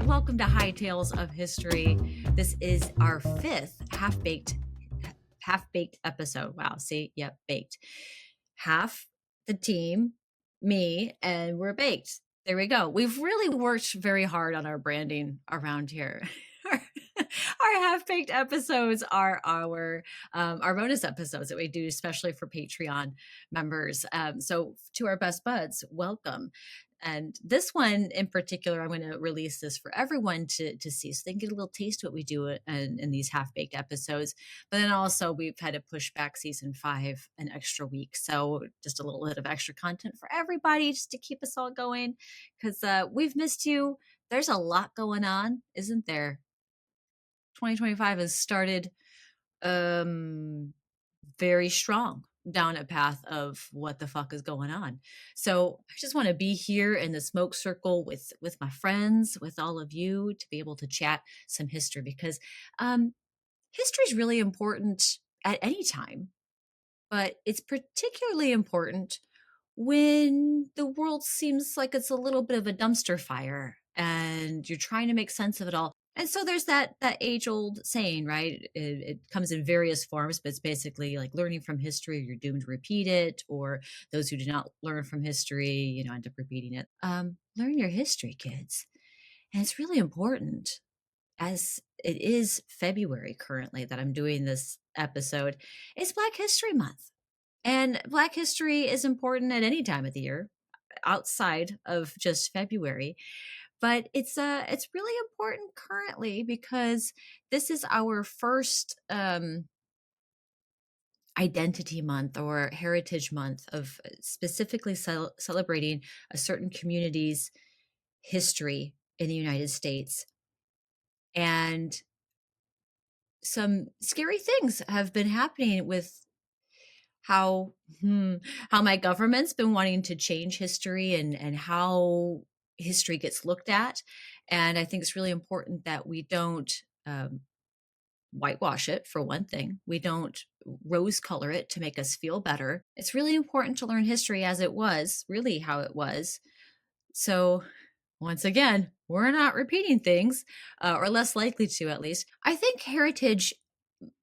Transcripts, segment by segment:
welcome to High Tales of History. This is our fifth half-baked episode. Wow, see, yep, baked. Half the team, me, and we're baked. There we go. We've really worked very hard on our branding around here. Our half-baked episodes are our bonus episodes that we do especially for Patreon members. So to our best buds, welcome. And this one in particular, I'm going to release this for everyone to see so they can get a little taste of what we do in these half-baked episodes. But then also we've had to push back season 5 an extra week. So just a little bit of extra content for everybody just to keep us all going because we've missed you. There's a lot going on, isn't there? 2025 has started very strong down a path of what the fuck is going on. So I just want to be here in the smoke circle with my friends, with all of you, to be able to chat some history because history is really important at any time, but it's particularly important when the world seems like it's a little bit of a dumpster fire and you're trying to make sense of it all. And so there's that age-old saying, right? It comes in various forms, but it's basically like learning from history, you're doomed to repeat it, or those who do not learn from history, end up repeating it. Learn your history, kids. And it's really important, as it is February currently that I'm doing this episode. It's Black History Month. And Black history is important at any time of the year outside of just February. But it's really important currently because this is our first identity month or heritage month of specifically celebrating a certain community's history in the United States. And some scary things have been happening with how my government's been wanting to change history and how history gets looked at. And I think it's really important that we don't whitewash it, for one thing. We don't rose color it to make us feel better. It's really important to learn history as it was, really how it was. So once again, we're not repeating things, or less likely to, at least. I think heritage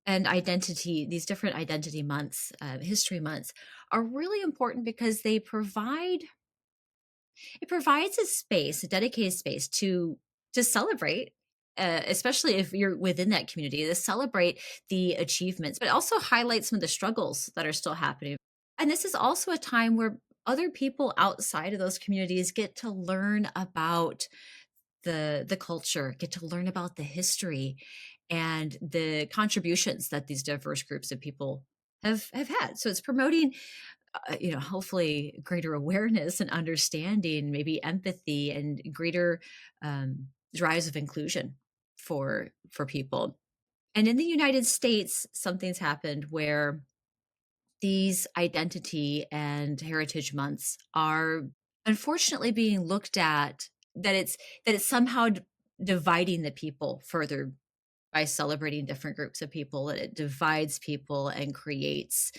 and identity, these different identity months, history months, are really important because it provides a space, a dedicated space to celebrate, especially if you're within that community, to celebrate the achievements, but also highlight some of the struggles that are still happening. And this is also a time where other people outside of those communities get to learn about the culture, get to learn about the history and the contributions that these diverse groups of people have had. So it's promoting, hopefully greater awareness and understanding, maybe empathy and greater drives of inclusion for people. And in the United States, something's happened where these identity and heritage months are unfortunately being looked at that it's somehow dividing the people further by celebrating different groups of people. It divides people and creates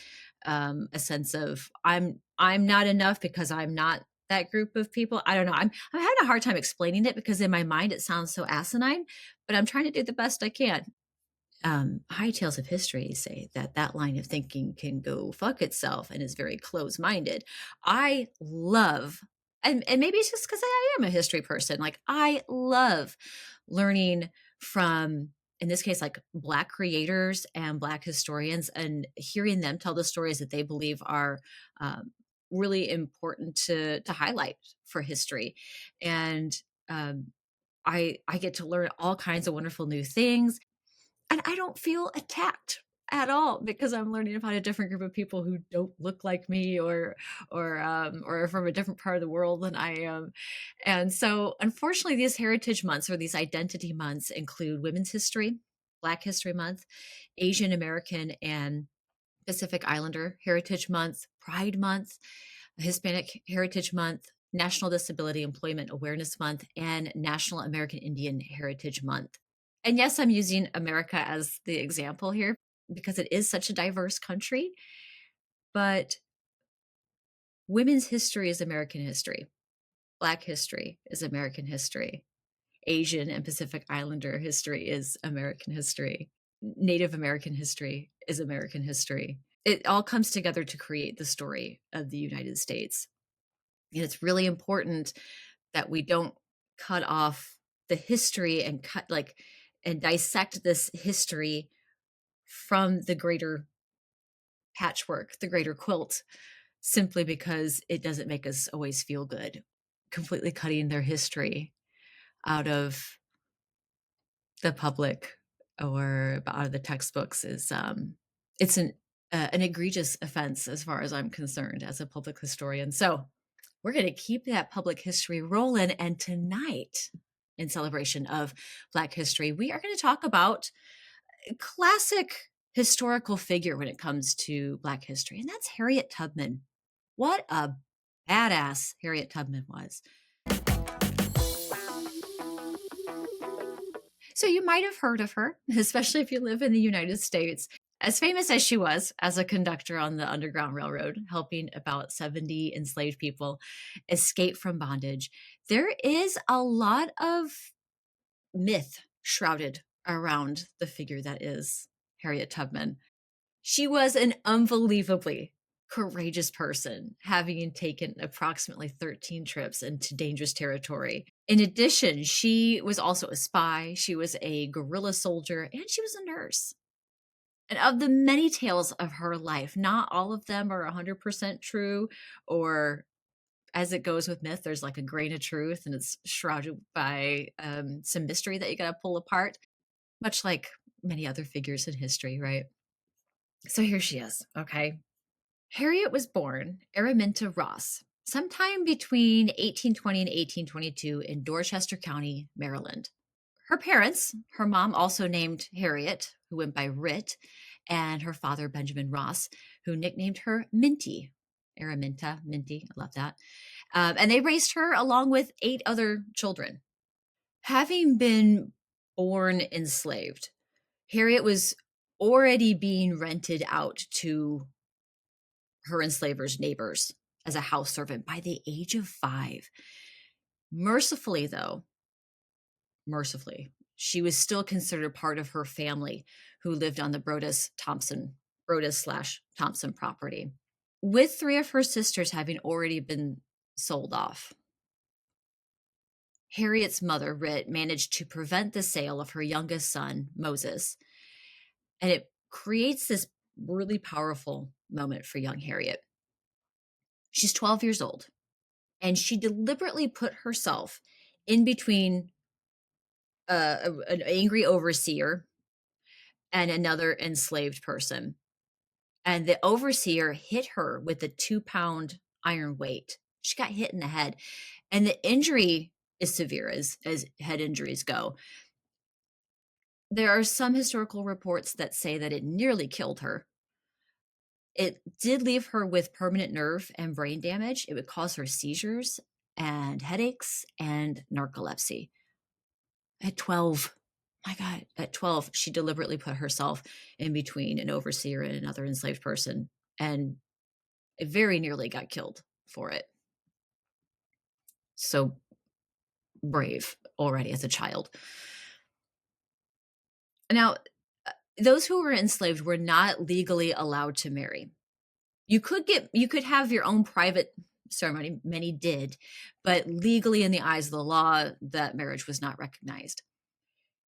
a sense of I'm not enough because I'm not that group of people. I don't know. I'm having a hard time explaining it because in my mind it sounds so asinine, but I'm trying to do the best I can. High Tales of History say that line of thinking can go fuck itself and is very close-minded. I love, and maybe it's just because I am a history person. Like I love learning from, in this case, like Black creators and Black historians, and hearing them tell the stories that they believe are really important to highlight for history. And I get to learn all kinds of wonderful new things. And I don't feel attacked at all because I'm learning about a different group of people who don't look like me or from a different part of the world than I am. And so unfortunately, these heritage months or these identity months include Women's History, Black History Month, Asian American and Pacific Islander Heritage Month, Pride Month, Hispanic Heritage Month, National Disability Employment Awareness Month, and National American Indian Heritage Month. And yes, I'm using America as the example here because it is such a diverse country, but women's history is American history. Black history is American history. Asian and Pacific Islander history is American history. Native American history is American history. It all comes together to create the story of the United States. And it's really important that we don't cut off the history and and dissect this history from the greater patchwork, the greater quilt, simply because it doesn't make us always feel good. Completely cutting their history out of the public or out of the textbooks is it's an egregious offense as far as I'm concerned as a public historian. So we're going to keep that public history rolling. And tonight, in celebration of Black history, we are going to talk about a classic historical figure when it comes to Black history, and that's Harriet Tubman. What a badass Harriet Tubman was. So you might have heard of her, especially if you live in the United States. As famous as she was as a conductor on the Underground Railroad, helping about 70 enslaved people escape from bondage, there is a lot of myth shrouded around the figure that is Harriet Tubman. She was an unbelievably courageous person, having taken approximately 13 trips into dangerous territory. In addition, she was also a spy, she was a guerrilla soldier, and she was a nurse. And of the many tales of her life, not all of them are 100% true, or as it goes with myth, there's like a grain of truth and it's shrouded by some mystery that you got to pull apart, much like many other figures in history, right? So here she is, okay? Harriet was born Araminta Ross sometime between 1820 and 1822 in Dorchester County, Maryland. Her parents, her mom also named Harriet, who went by Rit, and her father, Benjamin Ross, who nicknamed her Minty. Araminta, Minty, I love that. And they raised her along with 8 other children. Having been born enslaved, Harriet was already being rented out to her enslavers' neighbors as a house servant by the age of 5. Mercifully, though, she was still considered part of her family who lived on the Broadus/Thompson property. With 3 of her sisters having already been sold off, Harriet's mother, Rit, managed to prevent the sale of her youngest son, Moses. And it creates this really powerful moment for young Harriet. She's 12 years old, and she deliberately put herself in between an angry overseer and another enslaved person. And the overseer hit her with a 2-pound iron weight. She got hit in the head. And the injury is severe as head injuries go. There are some historical reports that say that it nearly killed her. It did leave her with permanent nerve and brain damage. It would cause her seizures and headaches and narcolepsy. At 12, my God, at 12, she deliberately put herself in between an overseer and another enslaved person, and it very nearly got killed for it. So brave already as a child. Now, those who were enslaved were not legally allowed to marry. You could have your own private ceremony, many did, but legally in the eyes of the law, that marriage was not recognized.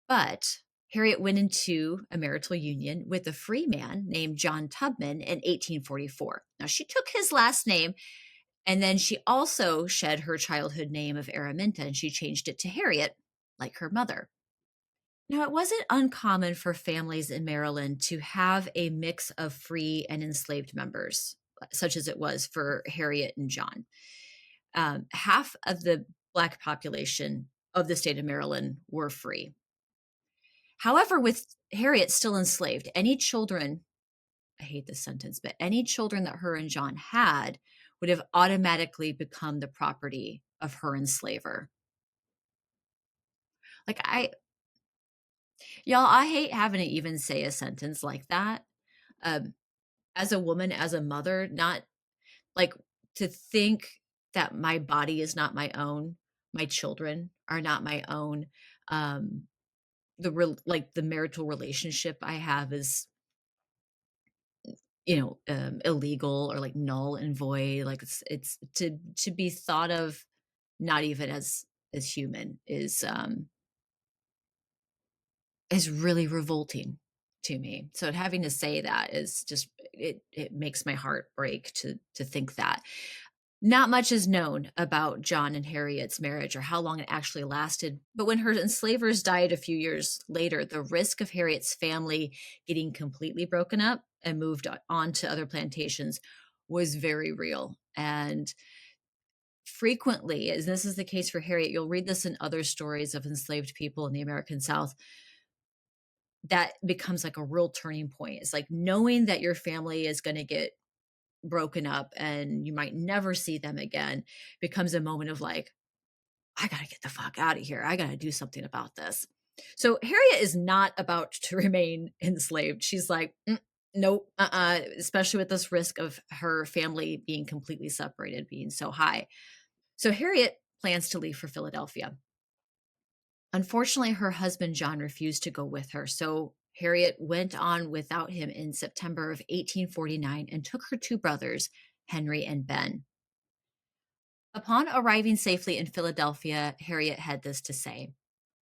But Harriet went into a marital union with a free man named John Tubman in 1844. Now, she took his last name, and then she also shed her childhood name of Araminta, and she changed it to Harriet, like her mother. Now, it wasn't uncommon for families in Maryland to have a mix of free and enslaved members, such as it was for Harriet and John. Half of the Black population of the state of Maryland were free. However, with Harriet still enslaved, any children, I hate this sentence, but any children that her and John had would have automatically become the property of her enslaver. Like, y'all, I hate having to even say a sentence like that. As a woman, as a mother, not like to think that my body is not my own, my children are not my own. Um, like the marital relationship I have is, illegal or like null and void. Like it's to be thought of not even as human is really revolting to me. So having to say that is just it makes my heart break to think that. Not much is known about John and Harriet's marriage or how long it actually lasted, but when her enslavers died a few years later, the risk of Harriet's family getting completely broken up and moved on to other plantations was very real. And frequently, as this is the case for Harriet, you'll read this in other stories of enslaved people in the American South, that becomes like a real turning point. It's like knowing that your family is going to get broken up and you might never see them again becomes a moment of like, I got to get the fuck out of here. I got to do something about this. So Harriet is not about to remain enslaved. She's like, nope, especially with this risk of her family being completely separated being so high. So Harriet plans to leave for Philadelphia. Unfortunately, her husband John refused to go with her, so Harriet went on without him in September of 1849 and took her two brothers, Henry and Ben. Upon arriving safely in Philadelphia, Harriet had this to say,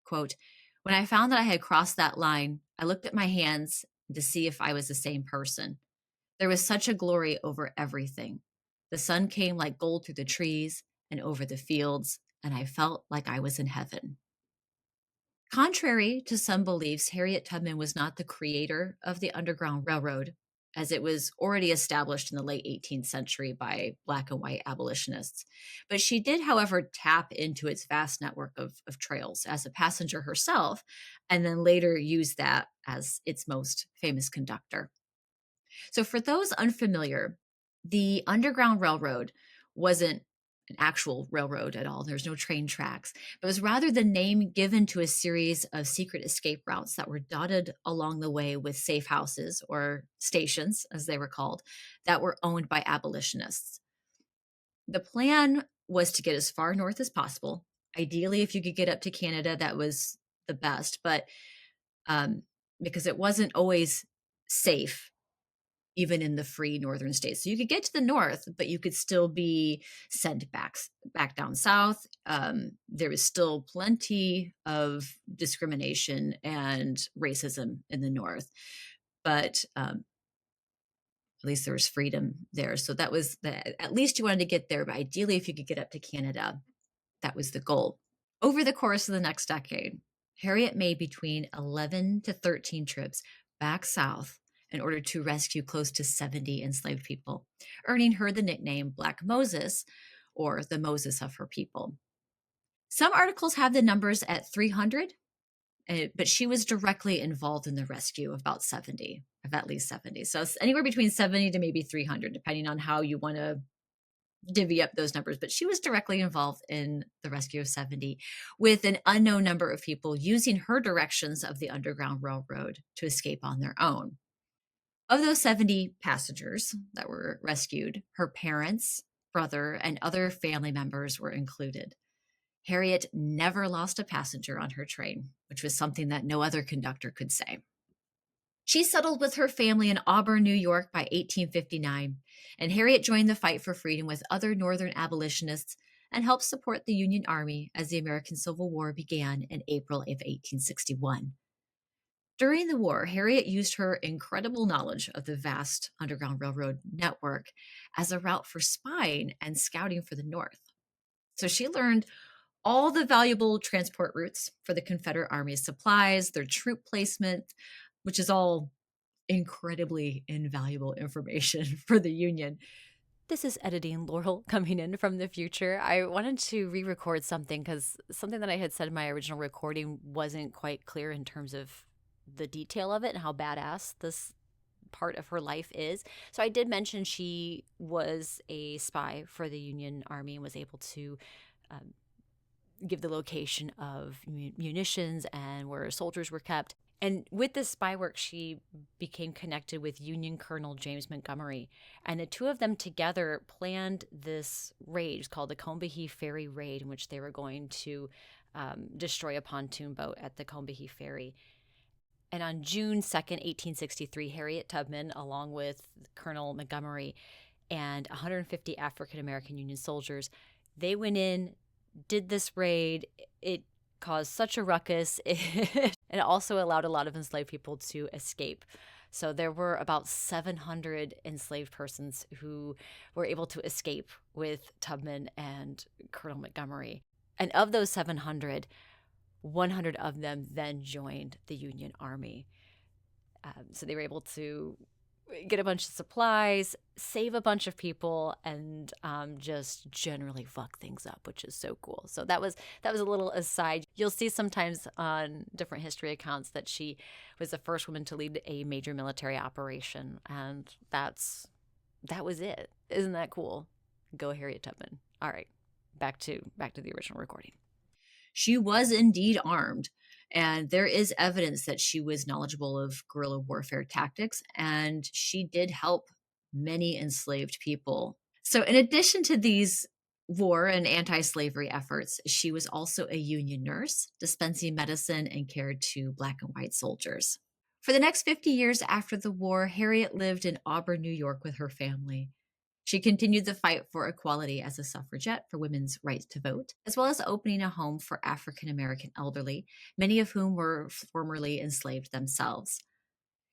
quote, "When I found that I had crossed that line, I looked at my hands to see if I was the same person. There was such a glory over everything. The sun came like gold through the trees and over the fields, and I felt like I was in heaven." Contrary to some beliefs, Harriet Tubman was not the creator of the Underground Railroad, as it was already established in the late 18th century by Black and white abolitionists. But she did, however, tap into its vast network of trails as a passenger herself, and then later use that as its most famous conductor. So, for those unfamiliar, the Underground Railroad wasn't an actual railroad at all. There's no train tracks, but it was rather the name given to a series of secret escape routes that were dotted along the way with safe houses or stations, as they were called, that were owned by abolitionists. The plan was to get as far north as possible. Ideally, if you could get up to Canada, that was the best, but um, because it wasn't always safe even in the free northern states. So you could get to the north, but you could still be sent back down south. There was still plenty of discrimination and racism in the north, but at least there was freedom there. So that was at least you wanted to get there, but ideally, if you could get up to Canada, that was the goal. Over the course of the next decade, Harriet made between 11 to 13 trips back south in order to rescue close to 70 enslaved people, earning her the nickname Black Moses, or the Moses of her people. Some articles have the numbers at 300, but she was directly involved in the rescue of about 70, of at least 70. So it's anywhere between 70 to maybe 300, depending on how you want to divvy up those numbers, but she was directly involved in the rescue of 70, with an unknown number of people using her directions of the Underground Railroad to escape on their own. Of those 70 passengers that were rescued, her parents, brother, and other family members were included. Harriet never lost a passenger on her train, which was something that no other conductor could say. She settled with her family in Auburn, New York by 1859, and Harriet joined the fight for freedom with other Northern abolitionists and helped support the Union Army as the American Civil War began in April of 1861. During the war, Harriet used her incredible knowledge of the vast Underground Railroad network as a route for spying and scouting for the North. So she learned all the valuable transport routes for the Confederate Army's supplies, their troop placement, which is all incredibly invaluable information for the Union. This is editing Laurel coming in from the future. I wanted to re record something because something that I had said in my original recording wasn't quite clear in terms of the detail of it and how badass this part of her life is. So I did mention she was a spy for the Union Army and was able to give the location of munitions and where soldiers were kept. And with this spy work, she became connected with Union Colonel James Montgomery. And the two of them together planned this raid. It's called the Combahee Ferry Raid, in which they were going to destroy a pontoon boat at the Combahee Ferry. And on June 2nd, 1863, Harriet Tubman, along with Colonel Montgomery and 150 African American Union soldiers, they went in, did this raid. It caused such a ruckus. It also allowed a lot of enslaved people to escape. So there were about 700 enslaved persons who were able to escape with Tubman and Colonel Montgomery. And of those 700, 100 of them then joined the Union Army. So they were able to get a bunch of supplies, save a bunch of people, and just generally fuck things up, which is so cool. So that was a little aside. You'll see sometimes on different history accounts that she was the first woman to lead a major military operation, and that was it. Isn't that cool? Go Harriet Tubman. All right, back to the original recording. She was indeed armed, and there is evidence that she was knowledgeable of guerrilla warfare tactics, and she did help many enslaved people. So in addition to these war and anti-slavery efforts, she was also a Union nurse, dispensing medicine and care to Black and white soldiers. For the next 50 years after the war, Harriet lived in Auburn, New York with her family. She continued the fight for equality as a suffragette for women's right to vote, as well as opening a home for African American elderly, many of whom were formerly enslaved themselves.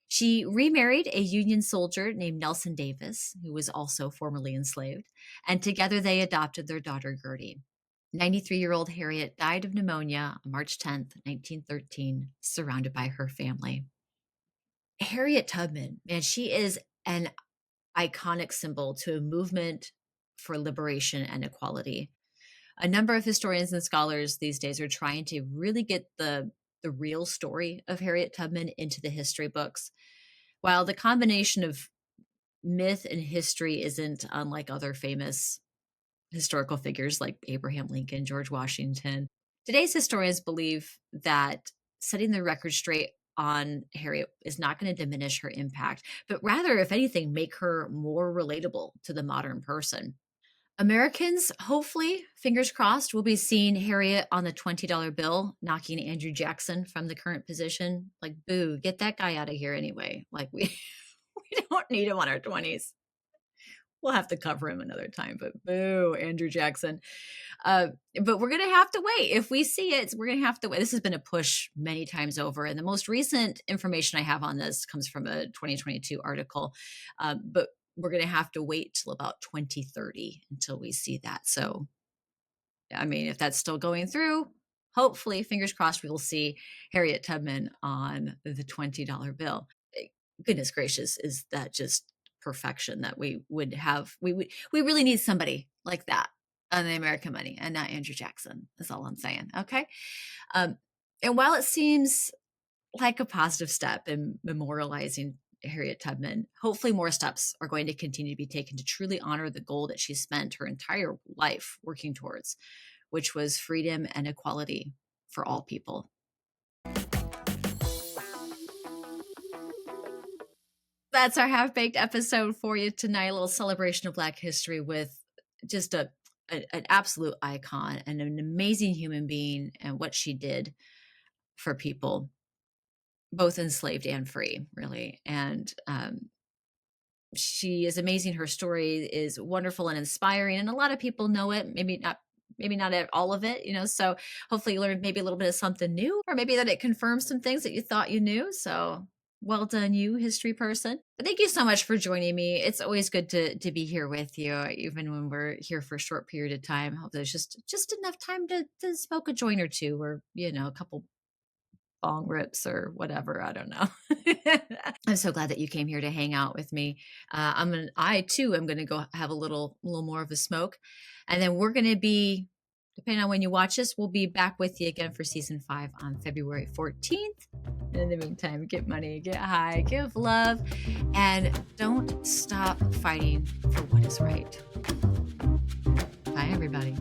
She remarried a Union soldier named Nelson Davis, who was also formerly enslaved, and together they adopted their daughter Gertie. 93-year-old Harriet died of pneumonia on March 10th, 1913, surrounded by her family. Harriet Tubman, man, she is an iconic symbol to a movement for liberation and equality. A number of historians and scholars these days are trying to really get the real story of Harriet Tubman into the history books. While the combination of myth and history isn't unlike other famous historical figures like Abraham Lincoln, George Washington, today's historians believe that setting the record straight on Harriet is not going to diminish her impact, but rather, if anything, make her more relatable to the modern person. Americans, hopefully, fingers crossed, will be seeing Harriet on the $20 bill, knocking Andrew Jackson from the current position. Like, boo, get that guy out of here anyway. Like, we don't need him on our 20s. We'll have to cover him another time, but boo, Andrew Jackson. But we're going to have to wait. If we see it, we're going to have to wait. This has been a push many times over. And the most recent information I have on this comes from a 2022 article. But we're going to have to wait till about 2030 until we see that. So, I mean, if that's still going through, hopefully, fingers crossed, we will see Harriet Tubman on the $20 bill. Goodness gracious, is that just perfection that we would have? We really need somebody like that on the American money, and not Andrew Jackson. That's all I'm saying. Okay. And while it seems like a positive step in memorializing Harriet Tubman, hopefully more steps are going to continue to be taken to truly honor the goal that she spent her entire life working towards, which was freedom and equality for all people. That's our half-baked episode for you tonight. A little celebration of Black history with just an absolute icon and an amazing human being, and what she did for people, both enslaved and free, really. And she is amazing. Her story is wonderful and inspiring, and a lot of people know it. Maybe not all of it, so hopefully you learned maybe a little bit of something new, or maybe that it confirms some things that you thought you knew. So well done, you history person. But thank you so much for joining me. It's always good to be here with you, even when we're here for a short period of time. I hope there's just enough time to smoke a joint or two, or a couple bong rips or whatever. I don't know. I'm so glad that you came here to hang out with me. I too am gonna go have a little more of a smoke, and then we're gonna be, depending on when you watch this, we'll be back with you again for season 5 on February 14th. In the meantime, get money, get high, give love, and don't stop fighting for what is right. Bye, everybody.